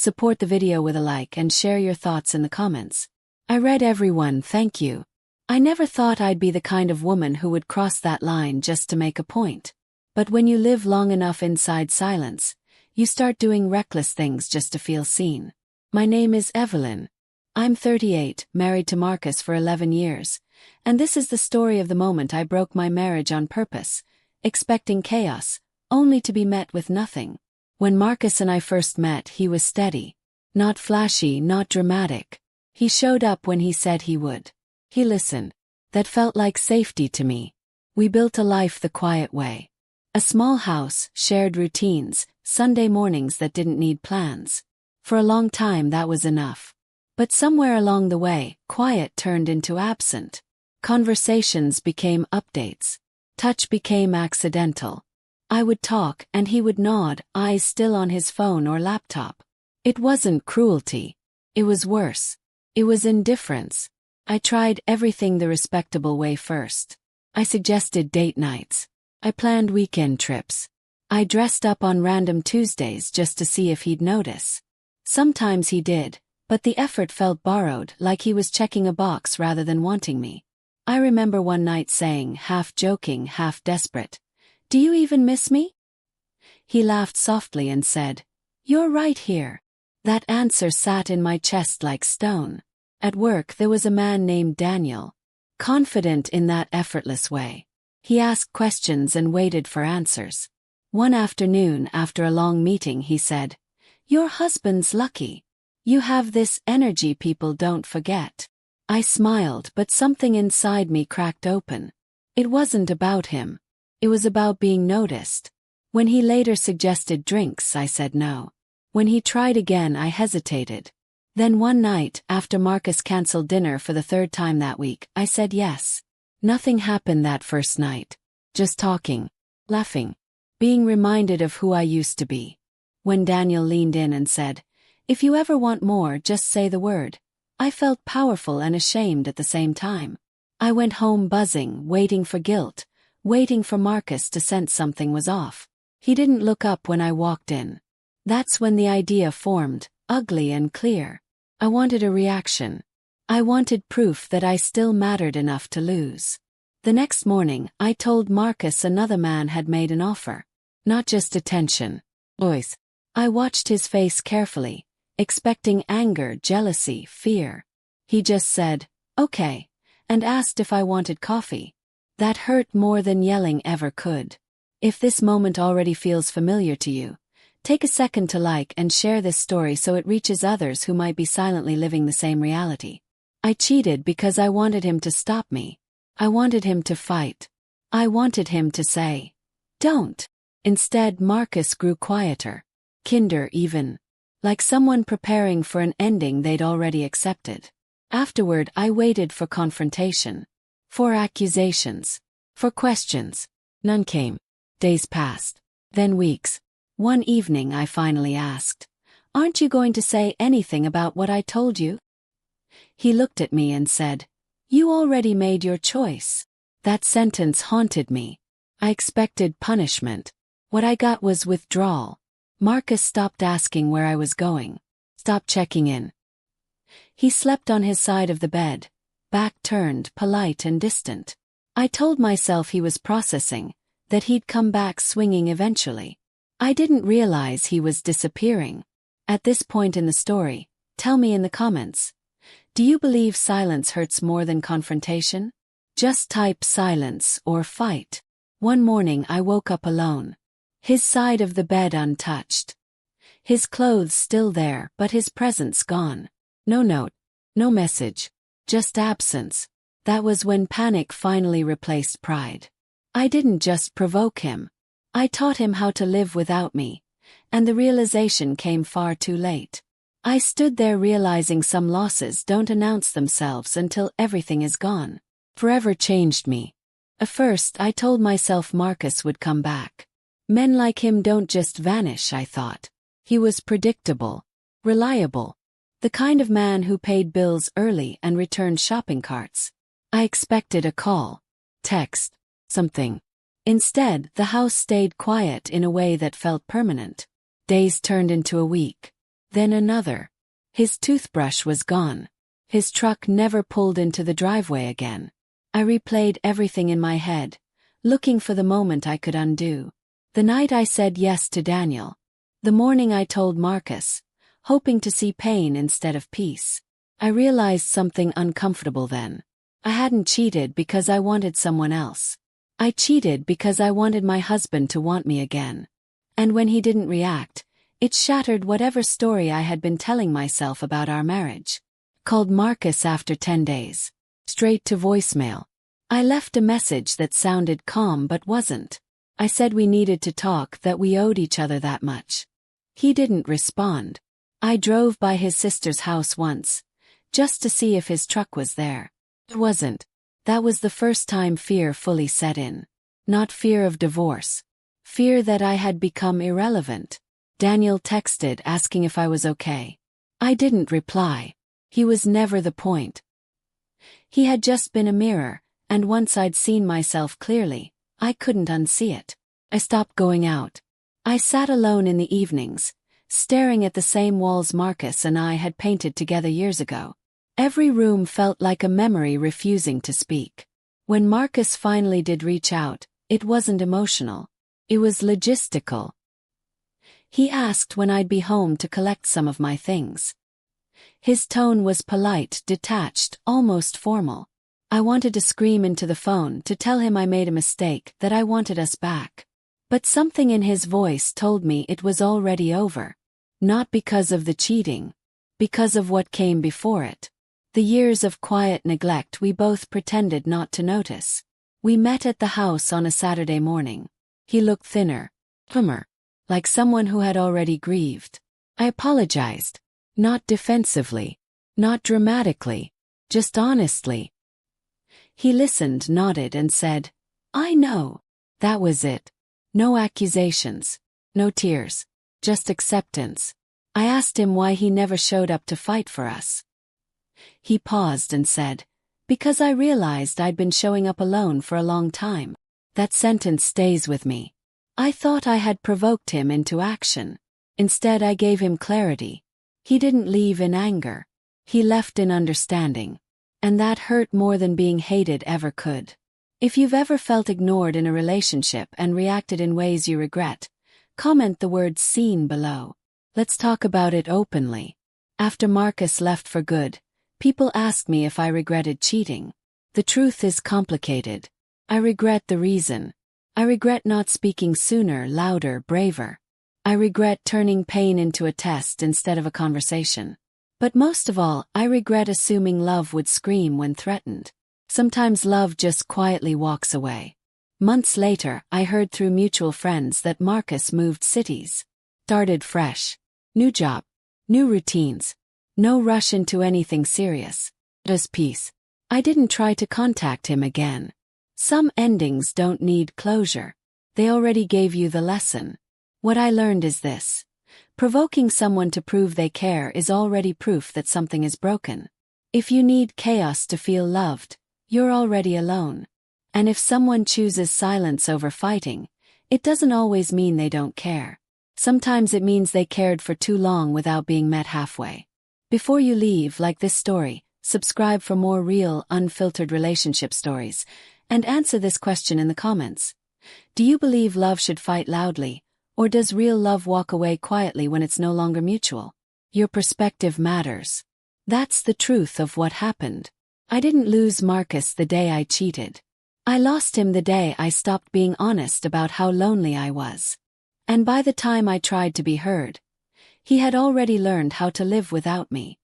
Support the video with a like and share your thoughts in the comments. I read everyone, thank you. I never thought I'd be the kind of woman who would cross that line just to make a point. But when you live long enough inside silence, you start doing reckless things just to feel seen. My name is Evelyn. I'm 38, married to Marcus for 11 years, and this is the story of the moment I broke my marriage on purpose, expecting chaos, only to be met with nothing. When Marcus and I first met, he was steady. Not flashy, not dramatic. He showed up when he said he would. He listened. That felt like safety to me. We built a life the quiet way. A small house, shared routines, Sunday mornings that didn't need plans. For a long time that was enough. But somewhere along the way, quiet turned into absent. Conversations became updates. Touch became accidental. I would talk and he would nod, eyes still on his phone or laptop. It wasn't cruelty. It was worse. It was indifference. I tried everything the respectable way first. I suggested date nights. I planned weekend trips. I dressed up on random Tuesdays just to see if he'd notice. Sometimes he did, but the effort felt borrowed, like he was checking a box rather than wanting me. I remember one night saying, half joking, half desperate, "Do you even miss me?" He laughed softly and said, "You're right here." That answer sat in my chest like stone. At work there was a man named Daniel. Confident in that effortless way. He asked questions and waited for answers. One afternoon after a long meeting he said, "Your husband's lucky. You have this energy people don't forget." I smiled, but something inside me cracked open. It wasn't about him. It was about being noticed. When he later suggested drinks, I said no. When he tried again, I hesitated. Then one night, after Marcus canceled dinner for the third time that week, I said yes. Nothing happened that first night. Just talking, laughing, being reminded of who I used to be. When Daniel leaned in and said, "If you ever want more, just say the word," I felt powerful and ashamed at the same time. I went home buzzing, waiting for guilt, waiting for Marcus to sense something was off. He didn't look up when I walked in. That's when the idea formed, ugly and clear. I wanted a reaction. I wanted proof that I still mattered enough to lose. The next morning, I told Marcus another man had made an offer. Not just attention. Voice. I watched his face carefully, expecting anger, jealousy, fear. He just said, "Okay," and asked if I wanted coffee. That hurt more than yelling ever could. If this moment already feels familiar to you, take a second to like and share this story so it reaches others who might be silently living the same reality. I cheated because I wanted him to stop me. I wanted him to fight. I wanted him to say, "Don't." Instead, Marcus grew quieter. Kinder even. Like someone preparing for an ending they'd already accepted. Afterward, I waited for confrontation. For accusations. For questions. None came. Days passed. Then weeks. One evening I finally asked, "Aren't you going to say anything about what I told you?" He looked at me and said, "You already made your choice." That sentence haunted me. I expected punishment. What I got was withdrawal. Marcus stopped asking where I was going. Stopped checking in. He slept on his side of the bed, back turned, polite and distant. I told myself he was processing, that he'd come back swinging eventually. I didn't realize he was disappearing. At this point in the story, tell me in the comments. Do you believe silence hurts more than confrontation? Just type silence or fight. One morning I woke up alone. His side of the bed untouched. His clothes still there, but his presence gone. No note, no message, just absence. That was when panic finally replaced pride. I didn't just provoke him. I taught him how to live without me, and the realization came far too late. I stood there realizing some losses don't announce themselves until everything is gone. Forever changed me. At first I told myself Marcus would come back. Men like him don't just vanish, I thought. He was predictable, reliable, the kind of man who paid bills early and returned shopping carts. I expected a call, text, something. Instead, the house stayed quiet in a way that felt permanent. Days turned into a week. Then another. His toothbrush was gone. His truck never pulled into the driveway again. I replayed everything in my head, looking for the moment I could undo. The night I said yes to Daniel. The morning I told Marcus, hoping to see pain instead of peace. I realized something uncomfortable then. I hadn't cheated because I wanted someone else. I cheated because I wanted my husband to want me again. And when he didn't react, it shattered whatever story I had been telling myself about our marriage. Called Marcus after 10 days. Straight to voicemail. I left a message that sounded calm but wasn't. I said we needed to talk, that we owed each other that much. He didn't respond. I drove by his sister's house once, just to see if his truck was there. It wasn't. That was the first time fear fully set in. Not fear of divorce. Fear that I had become irrelevant. Daniel texted asking if I was okay. I didn't reply. He was never the point. He had just been a mirror, and once I'd seen myself clearly, I couldn't unsee it. I stopped going out. I sat alone in the evenings, staring at the same walls Marcus and I had painted together years ago. Every room felt like a memory refusing to speak. When Marcus finally did reach out, it wasn't emotional. It was logistical. He asked when I'd be home to collect some of my things. His tone was polite, detached, almost formal. I wanted to scream into the phone to tell him I made a mistake, that I wanted us back. But something in his voice told me it was already over. Not because of the cheating. Because of what came before it. The years of quiet neglect we both pretended not to notice. We met at the house on a Saturday morning. He looked thinner, plumber, like someone who had already grieved. I apologized. Not defensively. Not dramatically. Just honestly. He listened, nodded, and said, "I know." That was it. No accusations. No tears. Just acceptance. I asked him why he never showed up to fight for us. He paused and said, "Because I realized I'd been showing up alone for a long time." That sentence stays with me. I thought I had provoked him into action. Instead, I gave him clarity. He didn't leave in anger. He left in understanding. And that hurt more than being hated ever could. If you've ever felt ignored in a relationship and reacted in ways you regret, comment the word "seen" below. Let's talk about it openly. After Marcus left for good, people asked me if I regretted cheating. The truth is complicated. I regret the reason. I regret not speaking sooner, louder, braver. I regret turning pain into a test instead of a conversation. But most of all, I regret assuming love would scream when threatened. Sometimes love just quietly walks away. Months later, I heard through mutual friends that Marcus moved cities. Started fresh. New job. New routines. No rush into anything serious. Just peace. I didn't try to contact him again. Some endings don't need closure. They already gave you the lesson. What I learned is this. Provoking someone to prove they care is already proof that something is broken. If you need chaos to feel loved, you're already alone. And if someone chooses silence over fighting, it doesn't always mean they don't care. Sometimes it means they cared for too long without being met halfway. Before you leave, like this story, subscribe for more real, unfiltered relationship stories, and answer this question in the comments. Do you believe love should fight loudly, or does real love walk away quietly when it's no longer mutual? Your perspective matters. That's the truth of what happened. I didn't lose Marcus the day I cheated. I lost him the day I stopped being honest about how lonely I was. And by the time I tried to be heard, he had already learned how to live without me.